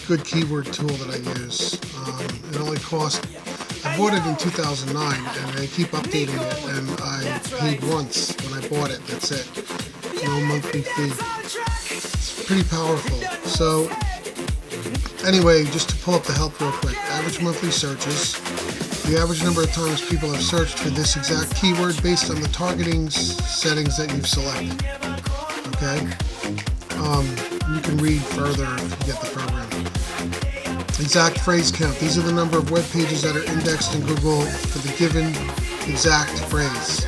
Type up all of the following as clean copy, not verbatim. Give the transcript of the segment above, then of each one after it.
good keyword tool that I use. It only cost, I bought it in 2009 and they keep updating it, and I paid once when I bought it, that's it. No monthly fee. It's pretty powerful. So anyway, just to pull up the help real quick, average monthly searches. The average number of times people have searched for this exact keyword based on the targeting settings that you've selected. Okay? You can read further if you get the program. Exact phrase count. These are the number of web pages that are indexed in Google for the given exact phrase.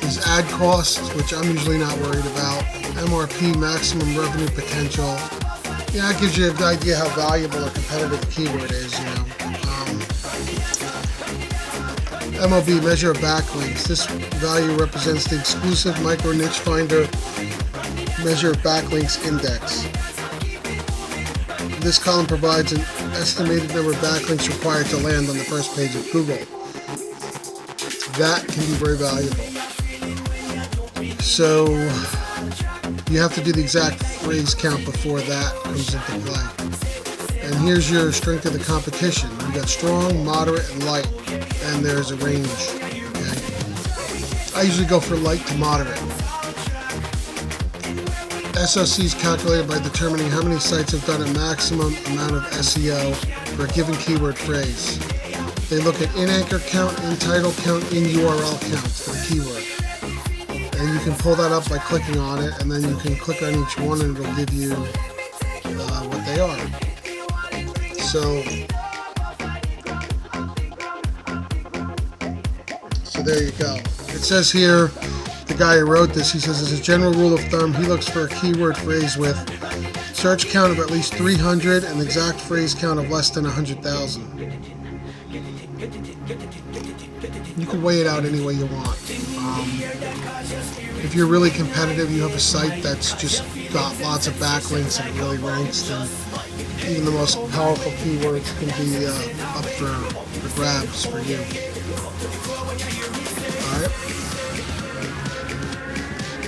There's ad costs, which I'm usually not worried about. MRP, maximum revenue potential. Yeah, it gives you an idea how valuable or competitive the keyword is, you know. MOB, measure of backlinks. This value represents the exclusive micro niche finder measure of backlinks index. This column provides an estimated number of backlinks required to land on the first page of Google. That can be very valuable. So you have to do the exact phrase count before that comes into play. And here's your strength of the competition. You got strong, moderate, and light, and there's a range. Okay? I usually go for light to moderate. SOC is calculated by determining how many sites have done a maximum amount of SEO for a given keyword phrase. They look at in-anchor count, in-title count, in-URL counts for the keyword. And you can pull that up by clicking on it, and then you can click on each one and it'll give you what they are. So there you go. It says here, the guy who wrote this, he says, as a general rule of thumb, he looks for a keyword phrase with search count of at least 300 and exact phrase count of less than 100,000. You can weigh it out any way you want. If you're really competitive, you have a site that's just got lots of backlinks and really ranks, then even the most powerful keywords can be up for grabs for you. Alright.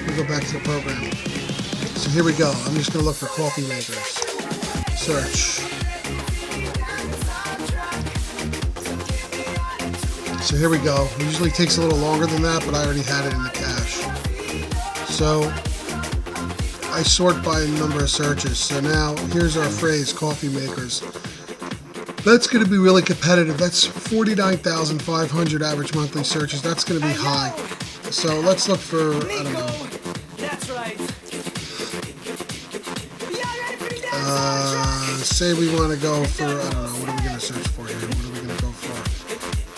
We go back to the program. So here we go. I'm just going to look for coffee makers. Search. So here we go. It usually takes a little longer than that, but I already had it in the cache. So I sort by number of searches. So now here's our phrase, coffee makers. That's going to be really competitive. That's 49,500 average monthly searches. That's going to be high. So let's look for, I don't know. Say we want to go for, I don't know, what are we going to search for here? What are we going to go for?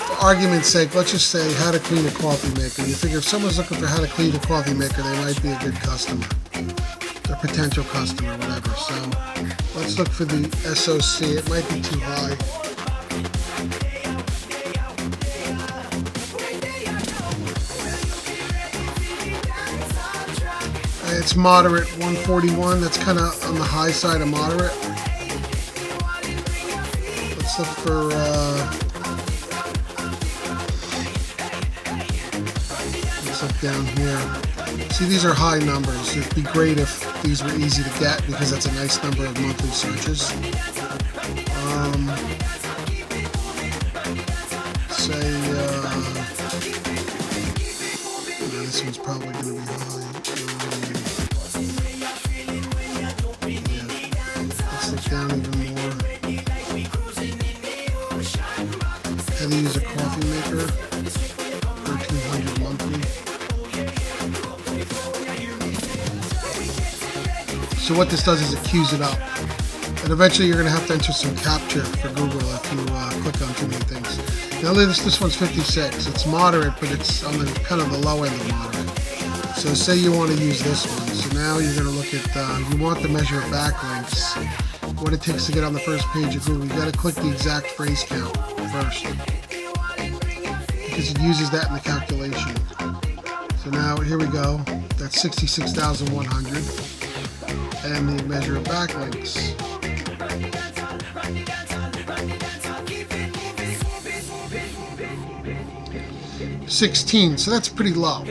For argument's sake, let's just say how to clean a coffee maker. You figure if someone's looking for how to clean a coffee maker, they might be a good customer. Or potential customer, whatever. So let's look for the SOC. It might be too high. It's moderate, 141. That's kind of on the high side of moderate. Let's look for let's look down here. See, these are high numbers. It'd be great if these were easy to get because that's a nice number of monthly searches. Say this one's probably going to be high. Down even more. How to use a coffee maker, 1,300 monthly. So what this does is it queues it up, and eventually you're going to have to enter some CAPTCHA for Google if you click on too many things. Now this one's 56. It's moderate, but it's on the kind of the low end of moderate. So say you want to use this one. So now you're going to look at you want the measure of backlinks. What it takes to get on the first page of Google. You got to click the exact phrase count first because it uses that in the calculation. So now here we go. That's 66,100, and the measure of backlinks. 16. So that's pretty low.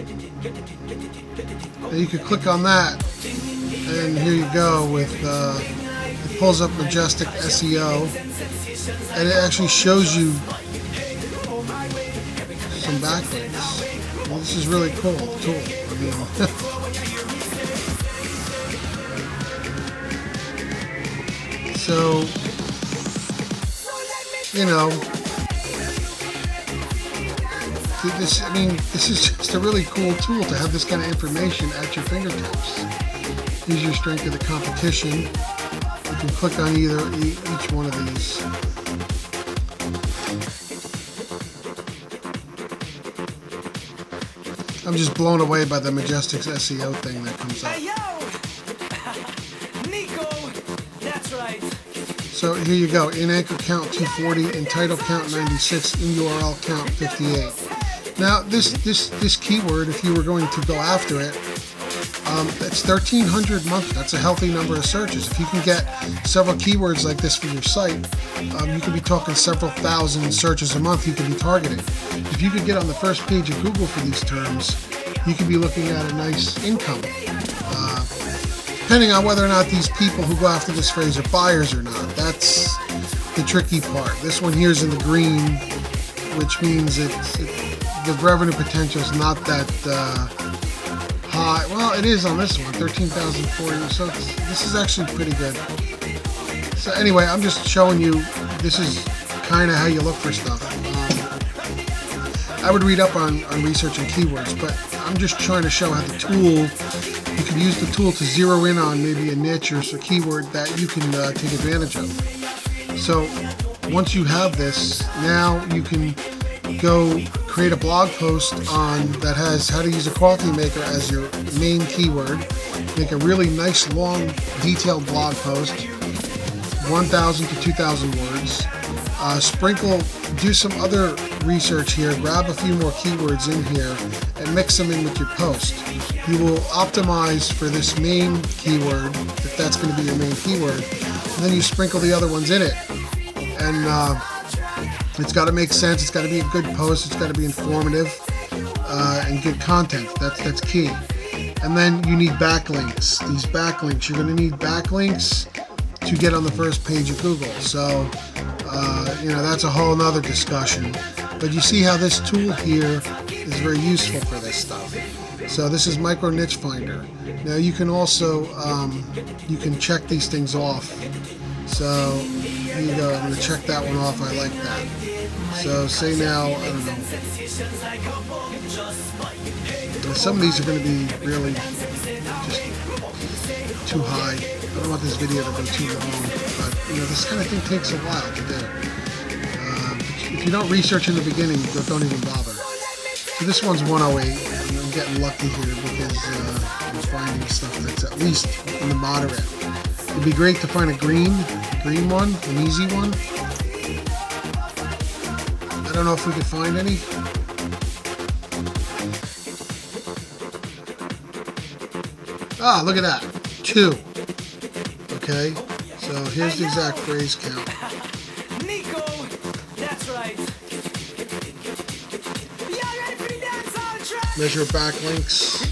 Now you could click on that, and here you go with It pulls up Majestic SEO, and it actually shows you some backlinks. Well, this is really cool tool. I mean, so, you know, this is just a really cool tool to have this kind of information at your fingertips. Here's your strength of the competition. You can click on each one of these. I'm just blown away by the Majestic's SEO thing that comes up. Hey, yo! Nico! That's right. So here you go. In anchor count 240, in title count 96, in URL count 58. Now this keyword, if you were going to go after it, that's 1,300 monthly. That's a healthy number of searches. If you can get several keywords like this for your site, you could be talking several thousand searches a month you could be targeting. If you could get on the first page of Google for these terms, you could be looking at a nice income. Depending on whether or not these people who go after this phrase are buyers or not. That's the tricky part. This one here is in the green, which means the revenue potential is not that high. Well, it is on this one, 13,040. So this is actually pretty good. So anyway, I'm just showing you, this is kind of how you look for stuff. I would read up on researching keywords, but I'm just trying to show how the tool, you can use the tool to zero in on maybe a niche or a keyword that you can take advantage of. So once you have this, now you can go create a blog post on that has how to use a quality maker as your main keyword. Make a really nice, long, detailed blog post, 1,000 to 2,000 words. Do some other research here, grab a few more keywords in here, and mix them in with your post. You will optimize for this main keyword, if that's going to be your main keyword, and then you sprinkle the other ones in it. And it's got to make sense, it's got to be a good post, it's got to be informative, and good content. That's key. And then you need backlinks. These backlinks, you're going to need backlinks to get on the first page of Google. So, that's a whole nother discussion. But you see how this tool here is very useful for this stuff. So this is Micro Niche Finder. Now you can also, you can check these things off. So here you go, I'm going to check that one off, I like that. So say now, I don't know. Some of these are going to be really just too high. I don't want this video to go too long, but this kind of thing takes a while to do. If you don't research in the beginning, don't even bother. So this one's 108. I'm getting lucky here because I'm finding stuff that's at least in the moderate. It'd be great to find a green one, an easy one. I don't know if we could find any. Ah, look at that. 2. Okay, so here's the exact phrase count. Nico, that's right. Measure backlinks.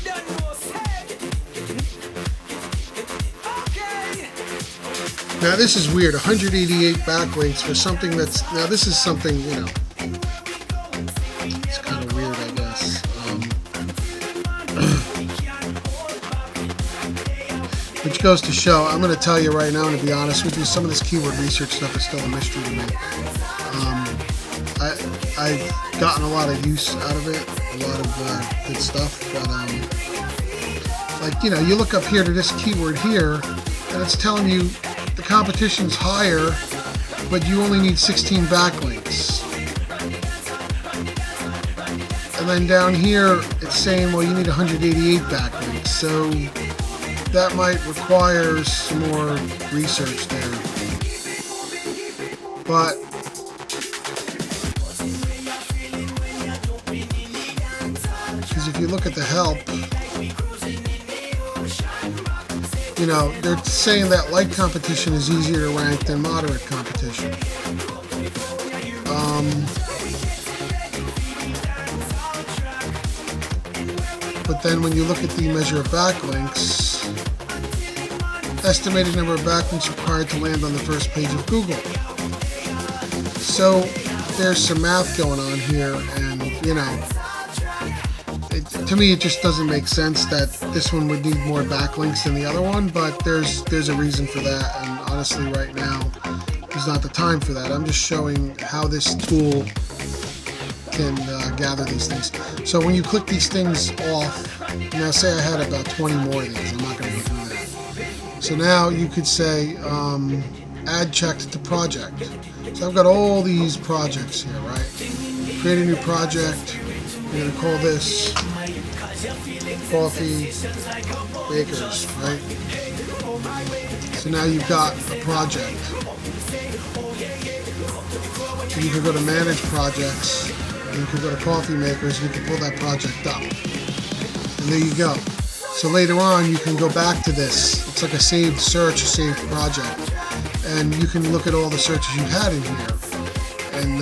Now this is weird, 188 backlinks for something that's, now this is something, it's kind of weird, I guess. Which goes to show, I'm going to tell you right now, and to be honest with you, some of this keyword research stuff is still a mystery to me. I've gotten a lot of use out of it, a lot of good stuff, but you look up here to this keyword here, and it's telling you the competition's higher, but you only need 16 backlinks. And then down here, it's saying, well, you need 188 backlinks, so that might require some more research there. But because if you look at the help, they're saying that light competition is easier to rank than moderate competition. But then when you look at the measure of backlinks, estimated number of backlinks required to land on the first page of Google. So there's some math going on here, and you know, to me it just doesn't make sense that this one would need more backlinks than the other one, but there's a reason for that, and honestly right now is not the time for that. I'm just showing how this tool can gather these things. So when you click these things off, now say I had about 20 more of these, I'm not going to go through that. So now you could say add checked to project. So I've got all these projects here, right? Create a new project. We're going to call this Coffee Bakers, right? So now you've got a project. You can go to manage projects, and you can go to coffee makers, and you can pull that project up. And there you go. So later on you can go back to this. It's like a saved search, a saved project. And you can look at all the searches you've had in here. And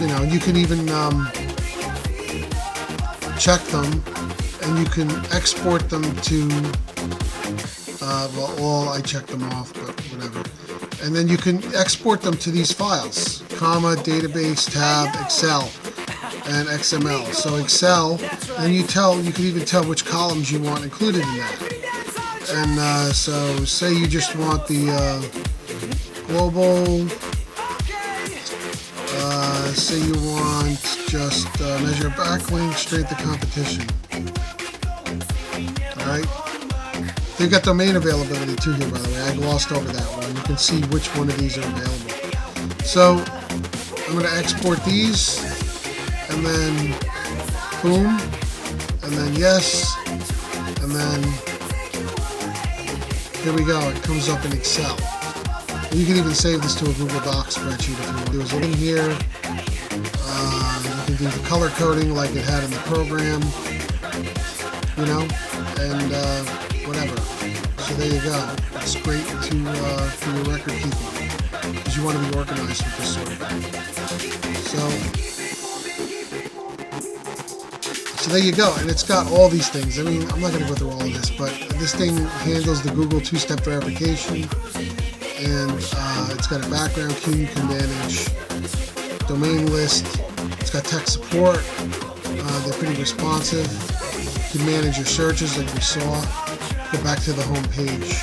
you know, you can even check them, and you can export them to well, I checked them off, but whatever. And then you can export them to these files, comma, database, tab, Excel, and XML. So Excel, and you can even tell which columns you want included in that. And so say you just want the global, say you want just measure backlink, strength of competition. Alright. They've got domain availability too here, by the way. I glossed over that one. You can see which one of these are available. So I'm going to export these, and then boom, and then yes, and then here we go. It comes up in Excel. You can even save this to a Google Docs spreadsheet if you want. There's a link here. You can do the color coding like it had in the program, you know, and whatever. So there you go. It's great to for your record keeping, because you want to be organized with this sort of thing. So there you go, and it's got all these things. I mean, I'm not going to go through all of this, but this thing handles the Google two-step verification, and it's got a background key you can manage, domain list. It's got tech support. They're pretty responsive. You can manage your searches like we saw. Go back to the home page.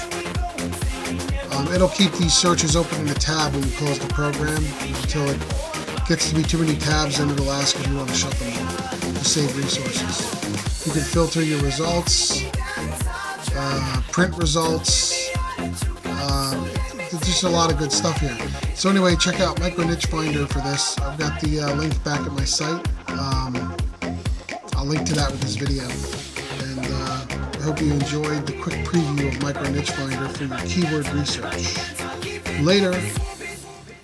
It'll keep these searches open in a tab when you close the program until it gets to be too many tabs, and it'll ask if you want to shut them off to save resources. You can filter your results, print results. There's just a lot of good stuff here. So anyway, check out Micro Niche Finder for this. I've got the link back at my site. I'll link to that with this video. And I hope you enjoyed the quick preview of Micro Niche Finder for your keyword research. Later.